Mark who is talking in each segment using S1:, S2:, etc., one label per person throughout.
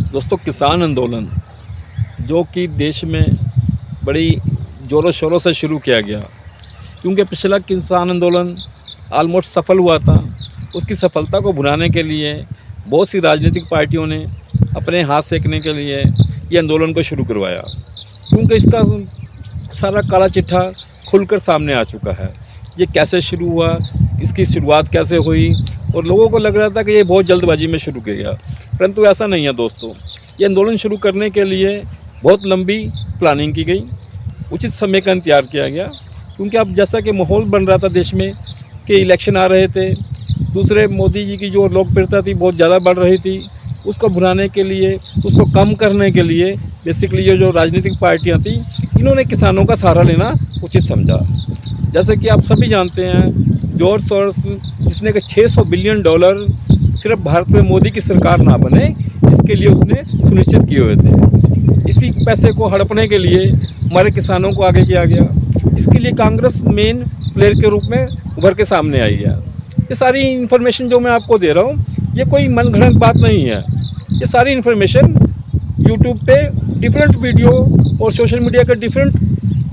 S1: दोस्तों, किसान आंदोलन जो कि देश में बड़ी ज़ोरों शोरों से शुरू किया गया, क्योंकि पिछला किसान आंदोलन ऑलमोस्ट सफल हुआ था। उसकी सफलता को भुनाने के लिए बहुत सी राजनीतिक पार्टियों ने अपने हाथ सेकने के लिए ये आंदोलन को शुरू करवाया, क्योंकि इसका सारा काला चिट्ठा खुलकर सामने आ चुका है। ये कैसे शुरू हुआ, इसकी शुरुआत कैसे हुई, और लोगों को लग रहा था कि ये बहुत जल्दबाजी में शुरू किया गया, परंतु ऐसा नहीं है दोस्तों। ये आंदोलन शुरू करने के लिए बहुत लंबी प्लानिंग की गई, उचित समय का इंतजार किया गया, क्योंकि अब जैसा कि माहौल बन रहा था देश में कि इलेक्शन आ रहे थे, दूसरे मोदी जी की जो लोकप्रियता थी बहुत ज़्यादा बढ़ रही थी, उसको भुनाने के लिए, उसको कम करने के लिए बेसिकली ये जो राजनीतिक पार्टियां थी, इन्होंने किसानों का सहारा लेना उचित समझा। जैसे कि आप सभी जानते हैं, जॉर्ज सोरोस जिसने कि $600 बिलियन सिर्फ भारत में मोदी की सरकार ना बने इसके लिए उसने सुनिश्चित किए हुए थे। इसी पैसे को हड़पने के लिए हमारे किसानों को आगे किया गया। इसके लिए कांग्रेस मेन प्लेयर के रूप में उभर के सामने आई है। ये सारी इन्फॉर्मेशन जो मैं आपको दे रहा हूँ, ये कोई मनगढ़ंत बात नहीं है। ये सारी इन्फॉर्मेशन यूट्यूब पे डिफरेंट वीडियो और सोशल मीडिया के डिफरेंट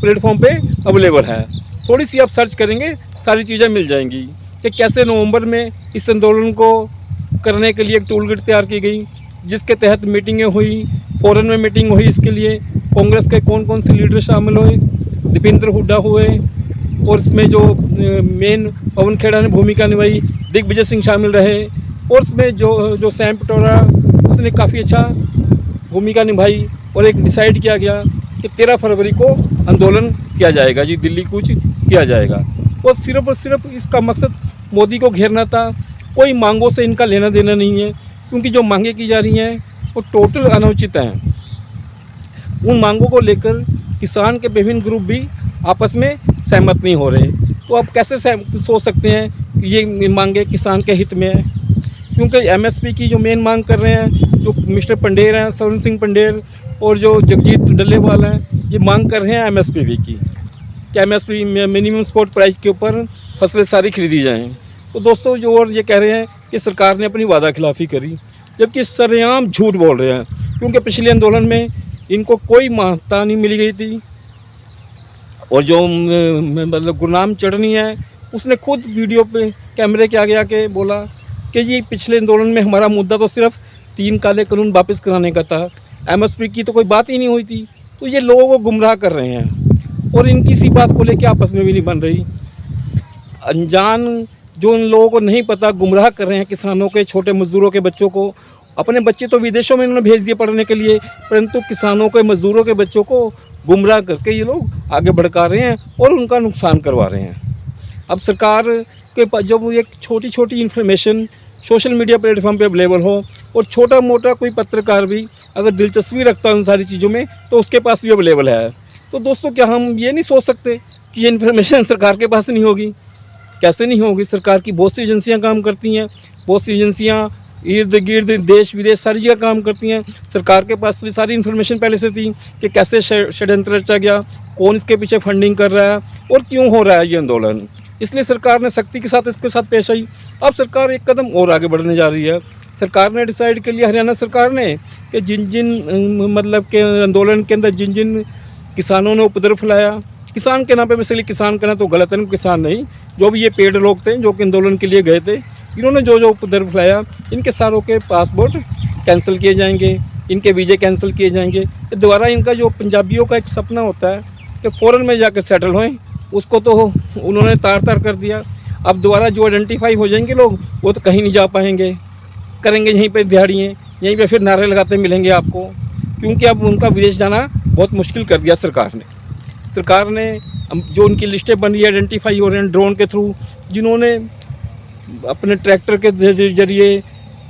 S1: प्लेटफॉर्म पे अवेलेबल है। थोड़ी सी आप सर्च करेंगे, सारी चीज़ें मिल जाएंगी कि कैसे नवंबर में इस आंदोलन को करने के लिए एक टूल किट तैयार की गई, जिसके तहत मीटिंगें हुई, फॉरेन में मीटिंग हुई। इसके लिए कांग्रेस के कौन कौन से लीडर शामिल हुए, दीपेंद्र हुड्डा हुए, और इसमें जो मेन पवन खेड़ा ने भूमिका निभाई, दिग्विजय सिंह शामिल रहे, और इसमें जो सैम पिट्रोडा उसने काफ़ी अच्छा भूमिका निभाई। और एक डिसाइड किया गया कि 13 फरवरी को आंदोलन किया जाएगा जी, दिल्ली कूच किया जाएगा। और सिर्फ इसका मकसद मोदी को घेरना था। कोई मांगों से इनका लेना देना नहीं है, क्योंकि जो मांगें की जा रही हैं वो टोटल अनुचित हैं। उन मांगों को लेकर किसान के विभिन्न ग्रुप भी आपस में सहमत नहीं हो रहे। तो आप कैसे सोच सकते हैं कि ये मांगे किसान के हित में है, क्योंकि एमएसपी की जो मेन मांग कर रहे हैं, जो मिस्टर पंडेर हैं, स्वर्ण सिंह पंडेर, और जो जगजीत डल्लेवाल हैं, ये मांग कर रहे हैं एमएसपी की, कि एमएसपी मिनिमम सपोर्ट प्राइस के ऊपर फसलें सारी खरीदी जाएँ। तो दोस्तों, जो और ये कह रहे हैं कि सरकार ने अपनी वादा खिलाफ़ी करी, जबकि सरेआम झूठ बोल रहे हैं, क्योंकि पिछले आंदोलन में इनको कोई महत्ता नहीं मिली गई थी। और जो मतलब गुरनाम चढ़नी है, उसने खुद वीडियो पे कैमरे के आगे आके बोला कि ये पिछले आंदोलन में हमारा मुद्दा तो सिर्फ 3 काले कानून वापस कराने का था, एमएसपी की तो कोई बात ही नहीं हुई थी। तो ये लोगों को गुमराह कर रहे हैं, और इनकी इसी बात को लेकर आपस में भी नहीं बन रही। अनजान जो उन लोगों को नहीं पता गुमराह कर रहे हैं किसानों के, छोटे मजदूरों के बच्चों को। अपने बच्चे तो विदेशों में इन्होंने भेज दिए पढ़ने के लिए, परंतु किसानों के, मजदूरों के बच्चों को गुमराह करके ये लोग आगे भड़का रहे हैं और उनका नुकसान करवा रहे हैं। अब सरकार के पास जब एक छोटी छोटी इन्फॉर्मेशन सोशल मीडिया प्लेटफॉर्म पे अवेलेबल हो, और छोटा मोटा कोई पत्रकार भी अगर दिलचस्पी रखता है उन सारी चीज़ों में, तो उसके पास भी अवेलेबल है। तो दोस्तों, क्या हम ये नहीं सोच सकते कि ये इन्फॉर्मेशन सरकार के पास नहीं होगी? कैसे नहीं होगी? सरकार की बहुत सी एजेंसियां काम करती हैं, बहुत सी एजेंसियां इर्द गिर्द देश विदेश सारी जगह काम करती हैं। सरकार के पास भी सारी इन्फॉर्मेशन पहले से थी कि कैसे षड्यंत्र रचा गया, कौन इसके पीछे फंडिंग कर रहा है और क्यों हो रहा है ये आंदोलन। इसलिए सरकार ने सख्ती के साथ इसके साथ पेश आई। अब सरकार एक कदम और आगे बढ़ने जा रही है। सरकार ने डिसाइड कर लिया, हरियाणा सरकार ने, कि जिन मतलब के आंदोलन के अंदर जिन किसानों ने उपद्रव फैलाया, किसान के नाम पे बेसिकली किसान कहना तो गलत है, किसान नहीं, जो भी ये पेड़ लोग थे जो कि आंदोलन के लिए गए थे, इन्होंने जो उपद्रव फैलाया, इनके सारों के पासपोर्ट कैंसिल किए जाएंगे, इनके वीज़े कैंसिल किए जाएंगे। दोबारा इनका जो पंजाबियों का एक सपना होता है कि फ़ॉरेन में जाकर सेटल होएं, उसको तो उन्होंने तार कर दिया। अब दोबारा जो आइडेंटिफाई हो जाएंगे लोग, वो तो कहीं नहीं जा पाएंगे, करेंगे यहीं पर दिहाड़ियाँ, यहीं पर फिर नारे लगाते मिलेंगे आपको, क्योंकि अब उनका विदेश जाना बहुत मुश्किल कर दिया सरकार ने। सरकार ने जो उनकी लिस्टें बन रही है, आइडेंटिफाई हो रहे हैं ड्रोन के थ्रू, जिन्होंने अपने ट्रैक्टर के जरिए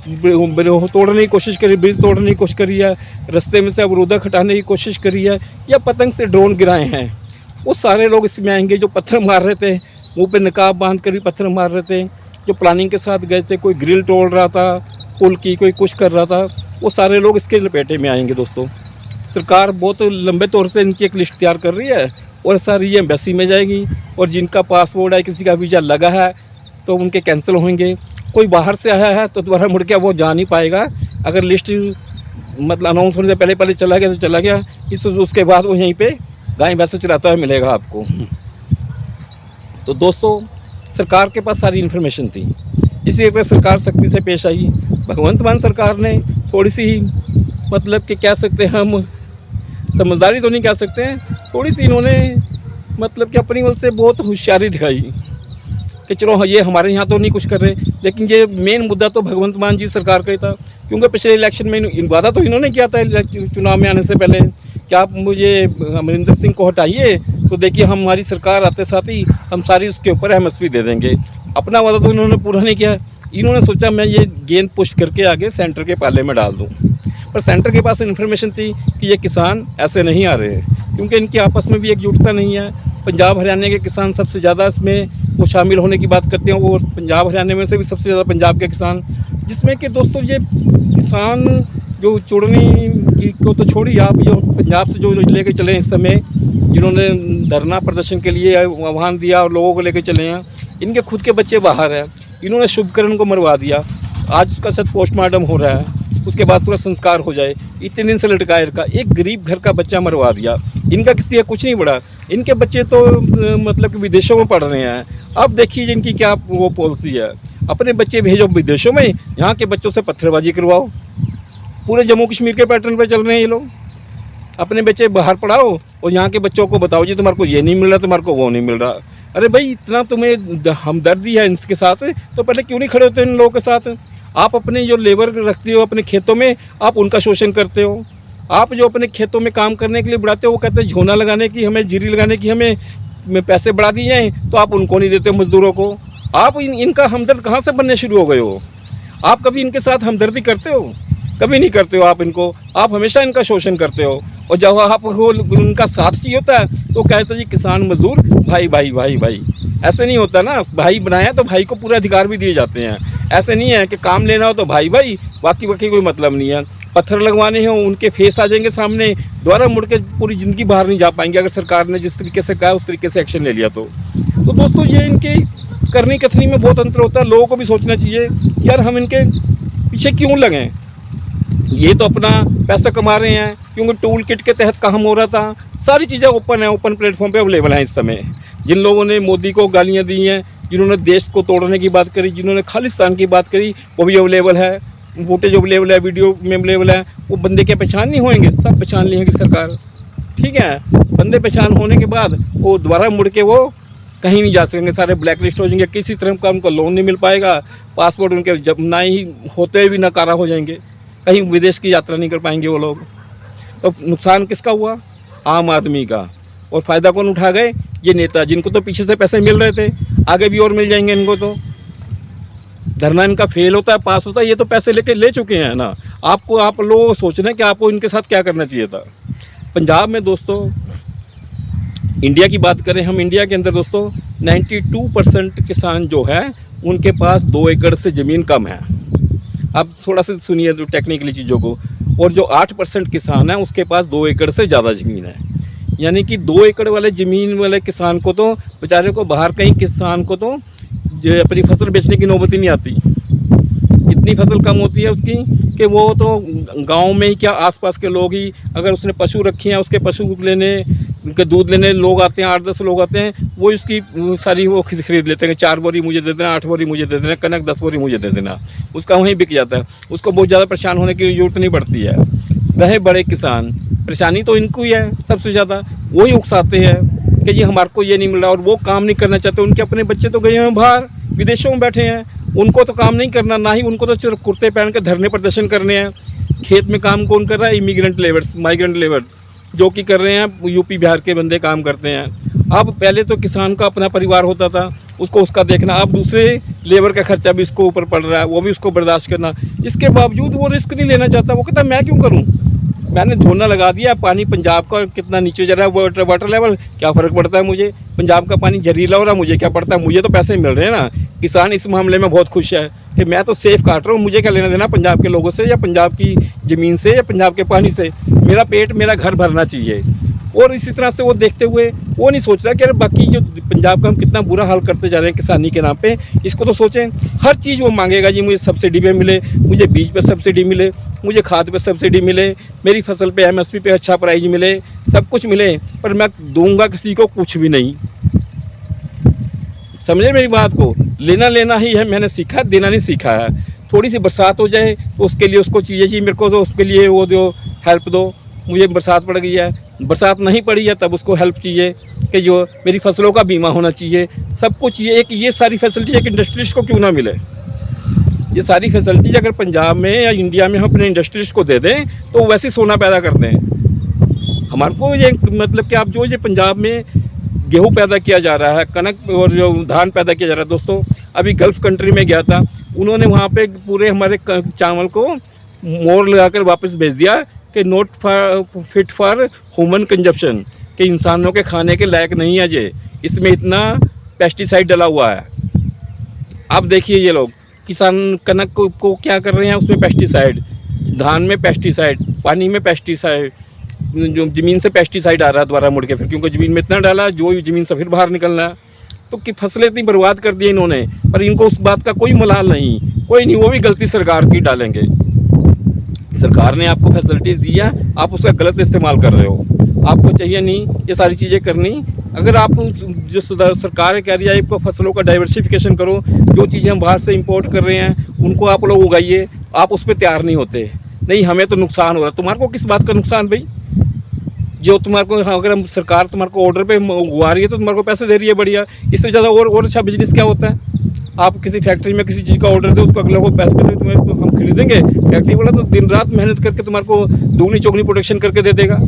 S1: तोड़ने की कोशिश करी, ब्रिज तोड़ने की कोशिश करी है, रास्ते में से अवरोधक हटाने की कोशिश करी है, या पतंग से ड्रोन गिराए हैं, वो सारे लोग इसमें आएंगे। जो पत्थर मार रहे थे, मुंह पे नकाब बांध कर भी पत्थर मार रहे थे, जो प्लानिंग के साथ गए थे, कोई ग्रिल तोड़ रहा था पुल की, कोई कुछ कर रहा था, वो सारे लोग इसके लपेटे में आएंगे। दोस्तों, सरकार बहुत लंबे तौर से इनकी एक लिस्ट तैयार कर रही है, और सारी ये एम्बेसी में जाएगी, और जिनका पासपोर्ट है, किसी का वीज़ा लगा है, तो उनके कैंसिल होंगे। कोई बाहर से आया है तो दोबारा मुड़ के वो जा नहीं पाएगा। अगर लिस्ट मतलब अनाउंस होने से पहले पहले चला गया तो चला गया, इस उसके बाद वो यहीं पे गाय भैंस चराता हुआ मिलेगा आपको। तो दोस्तों, सरकार के पास सारी इन्फॉर्मेशन थी, इसी वजह सरकार सख्ती से पेश आई। भगवंत मान सरकार ने थोड़ी सी मतलब कि कह सकते हैं हम, समझदारी तो नहीं कह सकते हैं, थोड़ी सी इन्होंने मतलब कि अपनी ओर से बहुत होशियारी दिखाई कि चलो हाँ, ये हमारे यहाँ तो नहीं कुछ कर रहे, लेकिन ये मेन मुद्दा तो भगवंत मान जी सरकार का ही था। क्योंकि पिछले इलेक्शन में वादा तो इन्होंने किया था चुनाव में आने से पहले कि आप मुझे अमरिंदर सिंह को हटाइए तो देखिए हमारी सरकार आते साथ ही हम सारी उसके ऊपर एमएसपी दे देंगे। अपना वादा तो इन्होंने पूरा नहीं किया। इन्होंने सोचा मैं ये गेंद पुश करके आगे सेंटर के पाले में डाल दूँ, पर सेंटर के पास इन्फॉर्मेशन थी कि ये किसान ऐसे नहीं आ रहे, क्योंकि इनकी आपस में भी एकजुटता नहीं है। पंजाब हरियाणा के किसान सबसे ज़्यादा इसमें वो शामिल होने की बात करते हैं, वो पंजाब हरियाणा में से भी सबसे ज़्यादा पंजाब के किसान, जिसमें कि दोस्तों ये किसान जो चुड़नी की को तो छोड़िए, आप जो पंजाब से जो लेके चले इस समय, जिन्होंने धरना प्रदर्शन के लिए आह्वान दिया और लोगों को लेकर चले हैं, इनके खुद के बच्चे बाहर हैं। इन्होंने शुभकरण को मरवा दिया, आज उसका शायद पोस्टमार्टम हो रहा है, उसके बाद उसका संस्कार हो जाए, इतने दिन से लटकाए रखा, एक गरीब घर का बच्चा मरवा दिया। इनका किसी का कुछ नहीं बढ़ा, इनके बच्चे तो मतलब कि विदेशों में पढ़ रहे हैं। अब देखिए इनकी क्या वो पॉलिसी है, अपने बच्चे भेजो विदेशों में, यहाँ के बच्चों से पत्थरबाजी करवाओ। पूरे जम्मू कश्मीर के पैटर्न पर चल रहे हैं ये लोग। अपने बच्चे बाहर पढ़ाओ और यहाँ के बच्चों को बताओ जी तुम्हारे को ये नहीं मिल रहा, तुम्हारे को वो नहीं मिल रहा। अरे भाई, इतना तुम्हें हमदर्दी है इनके साथ तो पहले क्यों नहीं खड़े होते इन लोगों के साथ? आप अपने जो लेबर रखते हो अपने खेतों में, आप उनका शोषण करते हो। आप जो अपने खेतों में काम करने के लिए बढ़ाते हो, वो कहते हैं झोना लगाने की, हमें जीरी लगाने की हमें पैसे बढ़ा दिए जाएँ, तो आप उनको नहीं देते हो मज़दूरों को। आप इनका हमदर्द कहाँ से बनने शुरू हो गए हो? आप कभी इनके साथ हमदर्दी करते हो? कभी नहीं करते हो आप इनको, आप हमेशा इनका शोषण करते हो। और जब आप उनका साथ चाहिए होता है तो कहते हैं जी किसान मजदूर भाई भाई भाई भाई। ऐसे नहीं होता ना, भाई बनाया तो भाई को पूरे अधिकार भी दिए जाते हैं। ऐसे नहीं है कि काम लेना हो तो भाई भाई, बाकी कोई मतलब नहीं है। पत्थर लगवाने हों उनके फेस आ जाएंगे सामने, दोबारा मुड़ के पूरी ज़िंदगी बाहर नहीं जा पाएंगे अगर सरकार ने जिस तरीके से कहा उस तरीके से एक्शन ले लिया तो दोस्तों ये इनकी करनी कथनी में बहुत अंतर होता है। लोगों को भी सोचना चाहिए कि यार हम इनके पीछे क्यों लगें, ये तो अपना पैसा कमा रहे हैं। क्योंकि टूल किट के तहत काम हो रहा था, सारी चीज़ें ओपन है, ओपन प्लेटफॉर्म पे अवेलेबल हैं इस समय। जिन लोगों ने मोदी को गालियां दी हैं, जिन्होंने देश को तोड़ने की बात करी, जिन्होंने खालिस्तान की बात करी, वो भी अवेलेबल है, फुटेज अवेलेबल है, वीडियो में अवेलेबल है। वो बंदे क्या पहचान नहीं होंगे? सब पहचान लेंगे सरकार, ठीक है। बंदे पहचान होने के बाद वो दोबारा मुड़ के वो कहीं नहीं जा सकेंगे, सारे ब्लैक लिस्ट हो जाएंगे, किसी तरह का उनको लोन नहीं मिल पाएगा, पासपोर्ट उनके जब ना ही होते हुए भी नकारा हो जाएंगे, कहीं विदेश की यात्रा नहीं कर पाएंगे वो लोग। तो नुकसान किसका हुआ? आम आदमी का। और फ़ायदा कौन उठा गए? ये नेता, जिनको तो पीछे से पैसे मिल रहे थे, आगे भी और मिल जाएंगे इनको। तो धरना इनका फेल होता है, पास होता है, ये तो पैसे ले चुके हैं ना। आप लोग सोचना है कि आपको इनके साथ क्या करना चाहिए था। पंजाब में दोस्तों, इंडिया की बात करें हम, इंडिया के अंदर दोस्तों 92% किसान जो है उनके पास 2 एकड़ से ज़मीन कम है। अब थोड़ा सा सुनिए तो टेक्निकली चीज़ों को। और जो 8% किसान है उसके पास 2 एकड़ से ज़्यादा ज़मीन है। यानी कि 2 एकड़ वाले ज़मीन वाले किसान को तो बेचारे को, बाहर कहीं किसान को तो अपनी फसल बेचने की नौबत ही नहीं आती। इतनी फसल कम होती है उसकी कि वो तो गांव में ही क्या, आसपास के लोग ही, अगर उसने पशु रखी हैं उसके पशु लेने, उनके दूध लेने लोग आते हैं, 8-10 लोग आते हैं, वो इसकी सारी वो खरीद लेते हैं। 4 बोरी मुझे दे देना, 8 बोरी मुझे दे देना, कनक 10 बोरी मुझे दे देना, उसका वहीं बिक जाता है। उसको बहुत ज़्यादा परेशान होने की ज़रूरत नहीं पड़ती है। वह बड़े किसान, परेशानी तो इनको ही है सबसे ज़्यादा, वही उकसाते हैं कि जी हमारे को ये नहीं मिल रहा, और वो काम नहीं करना चाहते। उनके अपने बच्चे तो गए हैं बाहर, विदेशों में बैठे हैं, उनको तो काम नहीं करना, ना ही उनको तो सिर्फ कुर्ते पहन के धरने प्रदर्शन करने हैं। खेत में काम कौन कर रहा है? इमिग्रेंट लेबर्स, माइग्रेंट लेबर जो कि कर रहे हैं, यूपी बिहार के बंदे काम करते हैं। अब पहले तो किसान का अपना परिवार होता था, उसको उसका देखना, अब दूसरे लेबर का खर्चा भी इसको ऊपर पड़ रहा है, वो भी उसको बर्दाश्त करना। इसके बावजूद वो रिस्क नहीं लेना चाहता। वो कहता मैं क्यों करूं, मैंने झोना लगा दिया, पानी पंजाब का कितना नीचे जा रहा है वाटर लेवल, क्या फ़र्क पड़ता है मुझे? पंजाब का पानी जहरीला हो रहा है, मुझे क्या पड़ता है? मुझे तो पैसे मिल रहे हैं ना। किसान इस मामले में बहुत खुश है कि मैं तो सेफ काट रहा हूँ, मुझे क्या लेना देना पंजाब के लोगों से, या पंजाब की ज़मीन से, या पंजाब के पानी से। मेरा पेट, मेरा घर भरना चाहिए। और इसी तरह से वो देखते हुए वो नहीं सोच रहा कि अरे बाकी जो पंजाब का हम कितना बुरा हाल करते जा रहे हैं किसानी के नाम पे, इसको तो सोचें। हर चीज़ वो मांगेगा जी, मुझे सब्सिडी पे मिले, मुझे बीज पे सब्सिडी मिले, मुझे खाद पे सब्सिडी मिले, मेरी फसल पे MSP पे अच्छा प्राइस मिले, सब कुछ मिले, पर मैं दूंगा किसी को कुछ भी नहीं। समझे मेरी बात को? लेना लेना ही है, मैंने सीखा, देना नहीं सीखा है। थोड़ी सी बरसात हो जाए तो उसके लिए उसको चीज़ें चाहिए, मेरे को तो उसके लिए वो दो, हेल्प दो। मुझे बरसात पड़ गई है, बरसात नहीं पड़ी है, तब उसको हेल्प चाहिए कि जो मेरी फसलों का बीमा होना चाहिए, सब कुछ ये सारी फैसिलिटी एक इंडस्ट्रियलिस्ट को क्यों ना मिले। ये सारी फैसिलिटीज अगर पंजाब में या इंडिया में हम अपने इंडस्ट्रियलिस्ट को दे दें तो वैसे सोना पैदा करते हैं। हमारे को ये मतलब कि आप जो ये पंजाब में गेहूँ पैदा किया जा रहा है, कनक और जो धान पैदा किया जा रहा है, दोस्तों अभी गल्फ़ कंट्री में गया था, उन्होंने वहाँ पे पूरे हमारे चावल को मोर लगाकर वापस भेज दिया कि not fit for human consumption, कि इंसानों के खाने के लायक नहीं है ये, इसमें इतना पेस्टिसाइड डला हुआ है। अब देखिए ये लोग किसान कनक को क्या कर रहे हैं, उसमें पेस्टिसाइड, धान में पेस्टिसाइड, पानी में पेस्टिसाइड, जो ज़मीन से पेस्टिसाइड आ रहा है दोबारा मुड़ के फिर, क्योंकि ज़मीन में इतना डाला जो ज़मीन से फिर बाहर निकलना है। तो कि फसलें इतनी बर्बाद कर दी इन्होंने, पर इनको उस बात का कोई मलाल नहीं, कोई नहीं, वो भी गलती सरकार की डालेंगे। सरकार ने आपको फैसिलिटीज़ दी है, आप उसका गलत इस्तेमाल कर रहे हो। आपको चाहिए नहीं ये सारी चीज़ें करनी। अगर आप जो सरकार कह रही है आपको फसलों का डाइवर्सिफिकेशन करो, जो चीज़ें हम बाहर से इंपोर्ट कर रहे हैं उनको आप लोग उगाइए, आप उस पर तैयार नहीं होते। नहीं, हमें तो नुकसान हो रहा है। तुम्हारे को किस बात का नुकसान भाई? जो तुम्हारे को, अगर हम सरकार तुम्हारे को ऑर्डर पे उगा रही है तो तुम्हारे को पैसे दे रही है, बढ़िया। इससे ज़्यादा और अच्छा बिजनेस क्या होता है? आप किसी फैक्ट्री में किसी चीज़ का ऑर्डर दो, उसको अगले को पैसे दे, तुम्हें तो हम खरीदेंगे। फैक्ट्री वाला तो दिन रात मेहनत करके तुम्हारे को दुगनी चौगनी प्रोडक्शन करके दे देगा।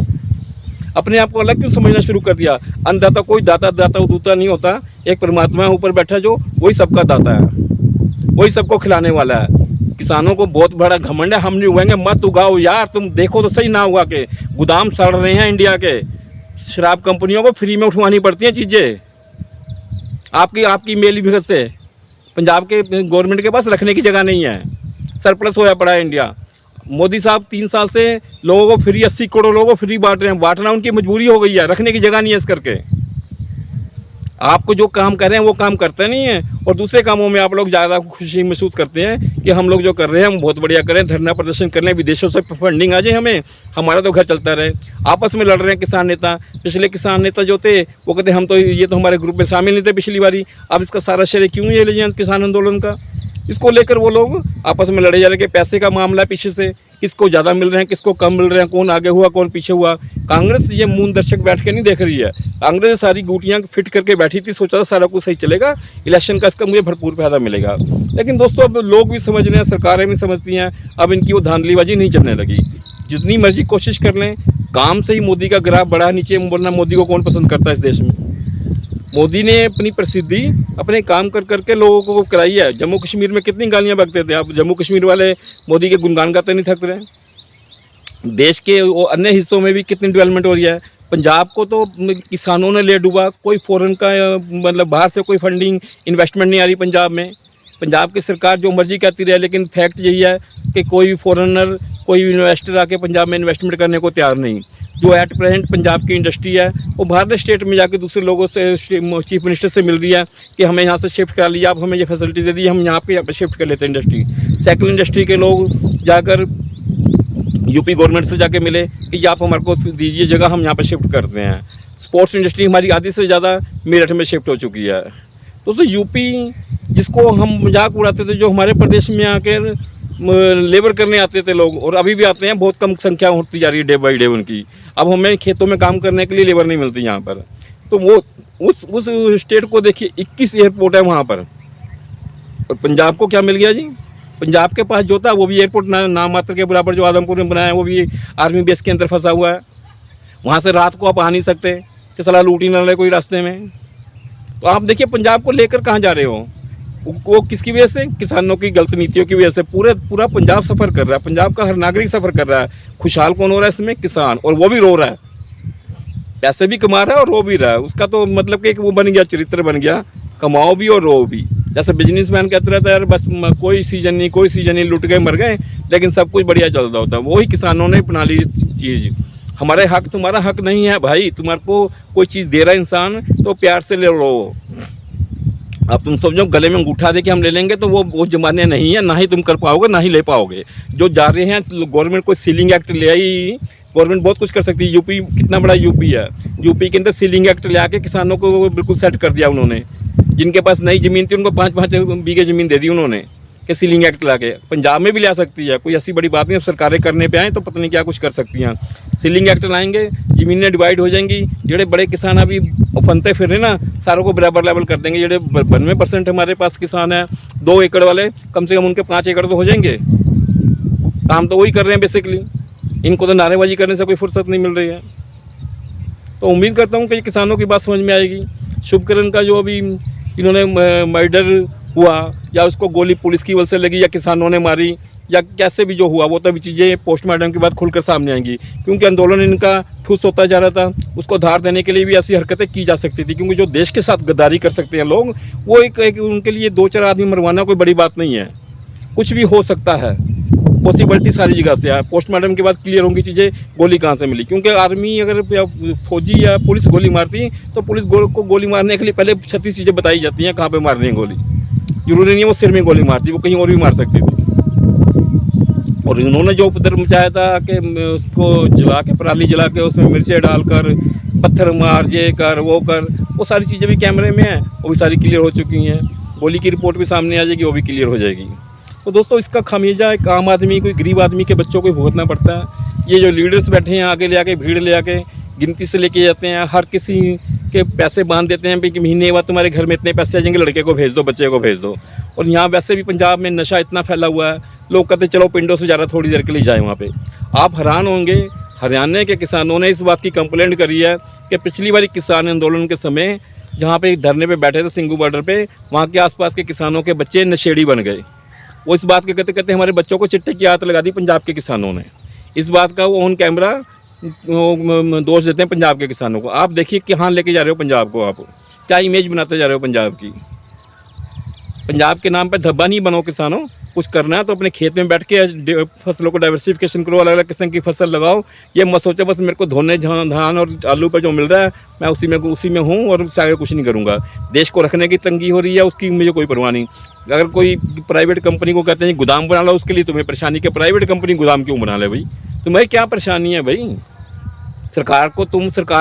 S1: अपने आप को अलग क्यों समझना शुरू कर दिया? अन्नदाता कोई दाता दूता नहीं होता, एक परमात्मा ऊपर बैठा जो वही सबका दाता है, वही सबको खिलाने वाला है। किसानों को बहुत बड़ा घमंड है, हम नहीं उगाएंगे, मत उगाओ यार, तुम देखो तो सही ना उगा के। गोदाम सड़ रहे हैं इंडिया के, शराब कंपनियों को फ्री में उठवानी पड़ती हैं चीज़ें, आपकी मेली भगत से। पंजाब के गवर्नमेंट के पास रखने की जगह नहीं है, सरप्लस होया पड़ा है इंडिया। मोदी साहब 3 साल से लोगों को फ्री, 80 करोड़ लोगों को फ्री बांट रहे हैं, बांटना उनकी मजबूरी हो गई है, रखने की जगह नहीं है इस करके। आपको जो काम कर रहे हैं वो काम करते नहीं हैं, और दूसरे कामों में आप लोग ज़्यादा खुशी महसूस करते हैं कि हम लोग जो कर रहे हैं हम बहुत बढ़िया करें, धरना प्रदर्शन कर लें, विदेशों से फंडिंग आ जाए हमें, हमारा तो घर चलता रहे। आपस में लड़ रहे हैं किसान नेता। पिछले किसान नेता जो थे वो कहते हम तो ये तो हमारे ग्रुप में शामिल नहीं थे पिछली बारी, अब इसका सारा श्रेय क्यों ये ले जाए किसान आंदोलन का? इसको लेकर वो लोग आपस में लड़े जा रहे हैं कि पैसे का मामला है पीछे से, किसको ज़्यादा मिल रहे हैं, किसको कम मिल रहे हैं, कौन आगे हुआ कौन पीछे हुआ। कांग्रेस ये मून दर्शक बैठ के नहीं देख रही है, कांग्रेस सारी गुटियाँ फिट करके बैठी थी, सोचा था सारा कुछ सही चलेगा, इलेक्शन का इसका मुझे भरपूर फायदा मिलेगा। लेकिन दोस्तों अब लोग भी समझ रहे हैं, सरकारें भी समझती हैं, अब इनकी वो धांधलीबाजी नहीं चलने लगी। जितनी मर्जी कोशिश कर लें, काम से ही मोदी का ग्राफ बढ़ा नीचे, वरना मोदी को कौन पसंद करता है इस देश में? मोदी ने अपनी प्रसिद्धि अपने काम कर करके लोगों को कराई है। जम्मू कश्मीर में कितनी गालियाँ बकते थे, आप जम्मू कश्मीर वाले मोदी के गुणगान गाते नहीं थक रहे। देश के अन्य हिस्सों में भी कितनी डेवलपमेंट हो रही है। पंजाब को तो किसानों ने ले डूबा, कोई फॉरेन का मतलब बाहर से कोई फंडिंग इन्वेस्टमेंट नहीं आ रही पंजाब में। पंजाब की सरकार जो मर्जी कहती रहे, लेकिन फैक्ट यही है कि कोई फॉरेनर, कोई इन्वेस्टर आके पंजाब में इन्वेस्टमेंट करने को तैयार नहीं। जो एट प्रेजेंट पंजाब की इंडस्ट्री है वो बाहर स्टेट में जाके दूसरे लोगों से, चीफ मिनिस्टर से मिल रही है कि हमें यहाँ से शिफ्ट करा लीजिए, आप हमें ये फैसिलिटी दे दी, हम यहाँ पे शिफ्ट कर लेते हैं इंडस्ट्री। साइकिल इंडस्ट्री के लोग जाकर यूपी गवर्नमेंट से जाके मिले कि आप हमारे को दीजिए जगह, हम यहाँ पर शिफ्ट करते हैं। स्पोर्ट्स इंडस्ट्री हमारी आधी से ज़्यादा मेरठ में शिफ्ट हो चुकी है। दोस्तों यूपी जिसको हम मजाक उड़ाते थे, जो हमारे प्रदेश में आकर लेबर करने आते थे लोग, और अभी भी आते हैं, बहुत कम संख्या होती जा रही है डे बाई डे उनकी। अब हमें खेतों में काम करने के लिए लेबर नहीं मिलती यहाँ पर। तो वो उस स्टेट को देखिए, 21 एयरपोर्ट है वहाँ पर, और पंजाब को क्या मिल गया जी? पंजाब के पास जो था वो भी एयरपोर्ट नाम मात्र के बराबर जो आदमपुर में बनाया है, वो भी आर्मी बेस के अंदर फंसा हुआ है। वहाँ से रात को आप आ नहीं सकते कि सलाह लूटी ना ले कोई रास्ते में। तो आप देखिए पंजाब को लेकर कहाँ जा रहे हो? वो किसकी वजह से? किसानों की गलत नीतियों की वजह से पूरा पंजाब सफ़र कर रहा है, पंजाब का हर नागरिक सफ़र कर रहा है। खुशहाल कौन हो रहा है इसमें? किसान, और वो भी रो रहा है, पैसे भी कमा रहा है और रो भी रहा है। उसका तो मतलब कि एक वो बन गया, चरित्र बन गया, कमाओ भी और रो भी। जैसे बिजनेसमैन कहते रहता है यार बस कोई सीजन नहीं, लुट गए मर गए, लेकिन सब कुछ बढ़िया चल रहा होता है। वही किसानों ने अपना ली चीज़। हमारे हक तुम्हारा हक नहीं है भाई। तुम्हारे को कोई चीज़ दे रहा है इंसान तो प्यार से ले लो। अब तुम समझो गले में अंगूठा दे के हम ले लेंगे तो वो जमाने नहीं है, ना ही तुम कर पाओगे ना ही ले पाओगे। जो जा रहे हैं गवर्नमेंट कोई सीलिंग एक्ट ले आई, गवर्नमेंट बहुत कुछ कर सकती है। यूपी कितना बड़ा यूपी है, यूपी के अंदर सीलिंग एक्ट ले आके किसानों को बिल्कुल सेट कर दिया उन्होंने। जिनके पास नई ज़मीन थी उनको 5-5 बीघे ज़मीन दे दी उन्होंने कि सीलिंग एक्ट ला के। पंजाब में भी ले आ सकती है, कोई ऐसी बड़ी बात नहीं। अब सरकारें करने पे आए तो पता नहीं क्या कुछ कर सकती हैं। सीलिंग एक्ट लाएंगे, ज़मीनें डिवाइड हो जाएंगी। जेडे बड़े किसान अभी फनते फिर रहे ना, सारों को बराबर लेवल कर देंगे। जेडे 92% हमारे पास किसान हैं 2 एकड़ वाले, कम से कम उनके 5 एकड़ तो हो जाएंगे। काम तो वही कर रहे हैं बेसिकली। इनको तो नारेबाजी करने से कोई फुर्सत नहीं मिल रही है। तो उम्मीद करता हूँ कि किसानों की बात समझ में आएगी। शुभकरण का जो अभी इन्होंने मर्डर हुआ, या उसको गोली पुलिस की वजह से लगी या किसानों ने मारी, या कैसे भी जो हुआ, वो तो अभी चीज़ें पोस्टमार्टम के बाद खुलकर सामने आएंगी। क्योंकि आंदोलन इनका ठुस होता जा रहा था, उसको धार देने के लिए भी ऐसी हरकतें की जा सकती थी। क्योंकि जो देश के साथ गद्दारी कर सकते हैं लोग, वो एक उनके लिए 2-4 आदमी मरवाना कोई बड़ी बात नहीं है। कुछ भी हो सकता है, पॉसिबिलिटी सारी जगह से है। पोस्टमार्टम के बाद क्लियर होंगी चीज़ें, गोली कहाँ से मिली। क्योंकि आर्मी अगर फौजी या पुलिस गोली मारती तो पुलिस को गोली मारने के लिए पहले 36 चीज़ें बताई जाती हैं कहाँ पे मारनी है गोली। जरूरी नहीं है वो सिर में गोली मारती, वो कहीं और भी मार सकती थी। और इन्होंने जो उपद्रव मचाया था कि उसको जला के, पराली जला के उसमें मिर्चें डालकर पत्थर मार, ये कर वो कर, वो सारी चीज़ें भी कैमरे में हैं, वो भी सारी क्लियर हो चुकी हैं। गोली की रिपोर्ट भी सामने आ जाएगी, वो भी क्लियर हो जाएगी। तो दोस्तों, इसका खामियाजा एक आम आदमी, कोई गरीब आदमी के बच्चों को भुगतना पड़ता है। ये जो लीडर्स बैठे हैं आगे ले आके, भीड़ ले आके गिनती से लेके जाते हैं, हर किसी के पैसे बांध देते हैं कि महीने बाद तुम्हारे घर में इतने पैसे आ जाएंगे, लड़के को भेज दो, बच्चे को भेज दो। और यहाँ वैसे भी पंजाब में नशा इतना फैला हुआ है, लोग कहते चलो पिंडों से ज़्यादा थोड़ी देर के लिए जाए वहाँ पे। आप हैरान होंगे, हरियाणा के किसानों ने इस बात की कंप्लेंट करी है कि पिछली बार किसान आंदोलन के समय जहाँ पे धरने पे बैठे थे सिंगू बॉर्डर पे, वहाँ के आसपास के किसानों के बच्चे नशेड़ी बन गए। वो इस बात के कहते कहते हमारे बच्चों को चिट्टे की आदत लगा दी पंजाब के किसानों ने। इस बात का वो ऑन कैमरा दोष देते हैं पंजाब के किसानों को। आप देखिए कहाँ लेके जा रहे हो पंजाब को, आप क्या इमेज बनाते जा रहे हो पंजाब की। पंजाब के नाम पे धब्बा नहीं बनो किसानों, कुछ करना है तो अपने खेत में बैठ के फसलों को डाइवर्सिफिकेशन करो, अलग अलग किस्म की फसल लगाओ। ये मत सोचो बस मेरे को धोने धान और आलू पर जो मिल रहा है मैं उसी में हूँ और उससे आगे कुछ नहीं करूँगा। देश को रखने की तंगी हो रही है, उसकी मुझे कोई परवाह नहीं। अगर कोई प्राइवेट कंपनी को कहते हैं गोदाम बना लो, उसके लिए तुम्हें परेशानी के प्राइवेट कंपनी गोदाम क्यों बना ले भाई, तुम्हें क्या परेशानी है भाई। सरकार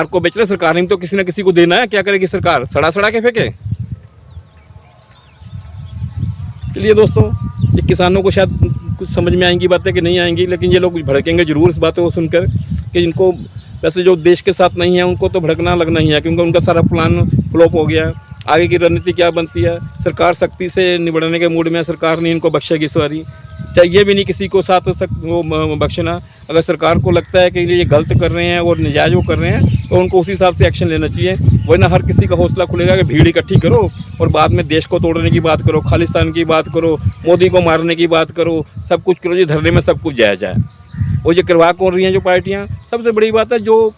S1: को बेच रहे, सरकार ने तो किसी न किसी को देना है। क्या करेगी सरकार, सड़ा के फेंके। चलिए दोस्तों, ये किसानों को शायद कुछ समझ में आएंगी बातें कि नहीं आएंगी, लेकिन ये लोग भड़केंगे जरूर इस बातों को सुनकर कि इनको वैसे जो देश के साथ नहीं है उनको तो भड़कना लगना ही है, क्योंकि उनका सारा प्लान फ्लॉप हो गया। आगे की रणनीति क्या बनती है, सरकार सख्ती से निबड़ने के मूड में है। सरकार नहीं इनको बख्शेगी इस बारी, चाहिए भी नहीं किसी को साथ वो बख्शना। अगर सरकार को लगता है कि ये गलत कर रहे हैं और नजायज़ वो कर रहे हैं तो उनको उसी हिसाब से एक्शन लेना चाहिए। वरना हर किसी का हौसला खुलेगा कि भीड़ इकट्ठी करो और बाद में देश को तोड़ने की बात करो, खालिस्तान की बात करो, मोदी को मारने की बात करो, सब कुछ करो। ये धरने में सब कुछ जायज़ है। और ये करवा कौन रही हैं जो पार्टियाँ, सबसे बड़ी बात है जो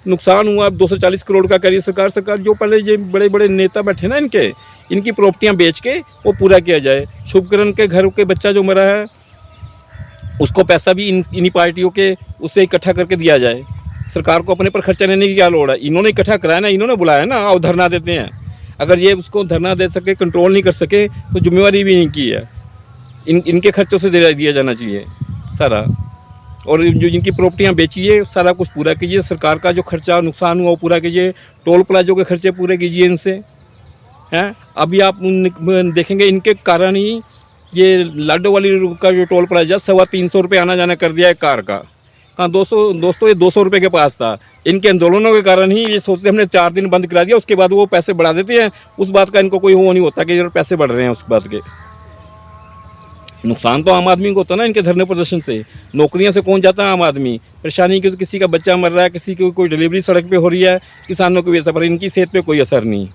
S1: नुकसान हुआ 240 करोड़ का करी सरकार जो पहले ये बड़े बड़े नेता बैठे ना इनकी प्रॉपर्टियां बेच के वो पूरा किया जाए। शुभकरण के घर के बच्चा जो मरा है उसको पैसा भी इन्हीं पार्टियों के उससे इकट्ठा करके दिया जाए। सरकार को अपने पर खर्चा लेने की क्या लोड़ है, इन्होंने इकट्ठा कराया ना, इन्होंने बुलाया ना, और धरना देते हैं। अगर ये उसको धरना दे सके, कंट्रोल नहीं कर सके तो जिम्मेवारी भी इनकी है। इनके खर्चों से दिया जाना चाहिए सारा। और जो जिनकी प्रॉपर्टियां बेची है सारा कुछ पूरा कीजिए। सरकार का जो खर्चा नुकसान हुआ वो पूरा कीजिए। टोल प्लाजों के खर्चे पूरे कीजिए इनसे, हैं। अभी आप देखेंगे इनके कारण ही ये लाडो वाली का जो टोल प्लाजा 325 रुपये आना जाना कर दिया है कार का। कहाँ दोस्तों ये 200 रुपये के पास था। इनके आंदोलनों के कारण ही ये सोचते हमने 4 दिन बंद करा दिया, उसके बाद वो पैसे बढ़ा देते हैं। उस बात का इनको कोई वो नहीं होता कि पैसे बढ़ रहे हैं। उस बात के नुकसान तो आम आदमी को होता है ना इनके धरने प्रदर्शन से। नौकरियां से कौन जाता है आम आदमी, परेशानी की तो किसी का बच्चा मर रहा है, किसी की कोई डिलीवरी सड़क पे हो रही है, किसानों की वजह से, पर इनकी सेहत पे कोई असर नहीं।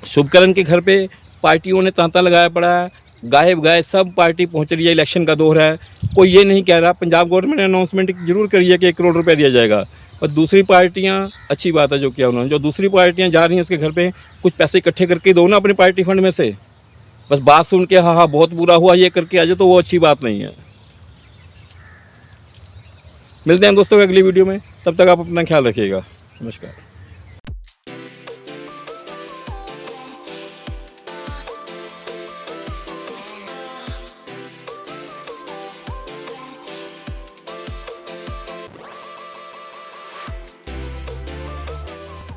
S1: शुभकरण के घर पे पार्टियों ने तांता लगाया पड़ा है, गायब गाय सब पार्टी पहुंच रही है। इलेक्शन का दौर है, कोई ये नहीं कह रहा। पंजाब गवर्नमेंट ने अनाउंसमेंट जरूर करी है कि 1 करोड़ रुपये दिया जाएगा, और दूसरी पार्टियां, अच्छी बात है जो किया उन्होंने, जो दूसरी पार्टियां जा रही हैं उसके घर पे कुछ पैसे इकट्ठे करके दो ना अपने पार्टी फंड में से। बस बात सुन के हाँ बहुत बुरा हुआ ये करके आ जाए तो वो अच्छी बात नहीं है। मिलते हैं दोस्तों अगली वीडियो में, तब तक आप अपना ख्याल रखिएगा। नमस्कार।